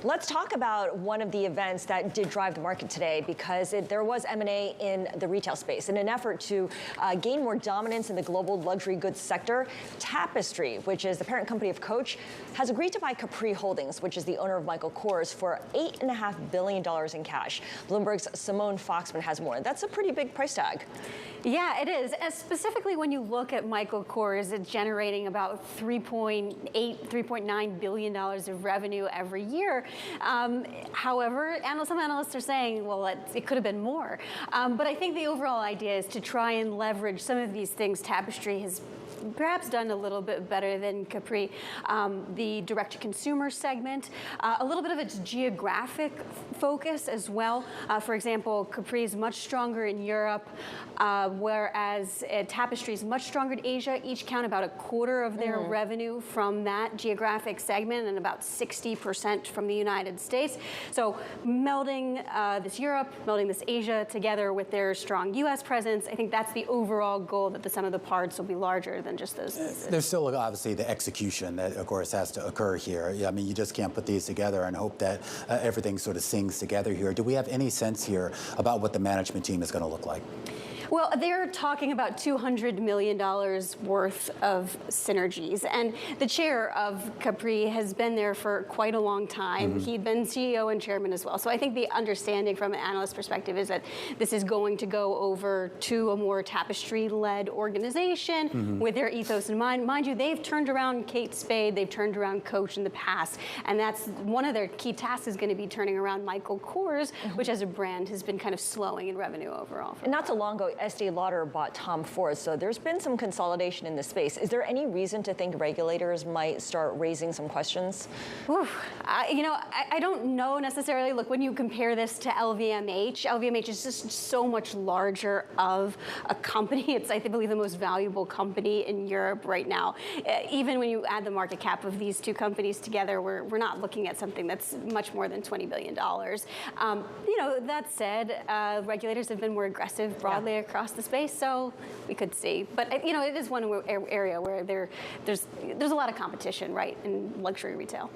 Let's talk about one of the events that did drive the market today, because there was M&A in the retail space. In an effort to gain more dominance in the global luxury goods sector, Tapestry, which is the parent company of Coach, has agreed to buy Capri Holdings, which is the owner of Michael Kors, for $8.5 billion in cash. Bloomberg's Simone Foxman has more. That's a pretty big price tag. Yeah, it is. Specifically, when you look at Michael Kors, it's generating about $3.9 billion of revenue every year. However, some analysts are saying, well, it could have been more. But I think the overall idea is to try and leverage some of these things Tapestry has perhaps done a little bit better than Capri. The direct-to-consumer segment, a little bit of its geographic focus as well. For example, Capri is much stronger in Europe, whereas Tapestry is much stronger in Asia. Each count about a quarter of their revenue from that geographic segment, and about 60% from the United States. So melding this Europe, melding this Asia together with their strong U.S. presence, I think that's the overall goal, that the sum of the parts will be larger than just those pieces. There's still obviously the execution that, of course, has to occur here. I mean, you just can't put these together and hope that everything sort of sings together here. Do we have any sense here about what the management team is going to look like? Well, they're talking about $200 million worth of synergies. And the chair of Capri has been there for quite a long time. He'd been CEO and chairman as well. So I think the understanding from an analyst perspective is that this is going to go over to a more Tapestry-led organization with their ethos in mind. Mind you, they've turned around Kate Spade, they've turned around Coach in the past. And that's one of their key tasks, is going to be turning around Michael Kors, which as a brand has been kind of slowing in revenue overall. And not so long ago, Estee Lauder bought Tom Ford, so there's been some consolidation in the space. Is there any reason to think regulators might start raising some questions? I don't know necessarily. Look, when you compare this to LVMH is just so much larger of a company. It's, I believe, the most valuable company in Europe right now. Even when you add the market cap of these two companies together, we're not looking at something that's much more than $20 billion. That said, regulators have been more aggressive broadly across the space, so we could see. But it is one area where there's a lot of competition, right, in luxury retail.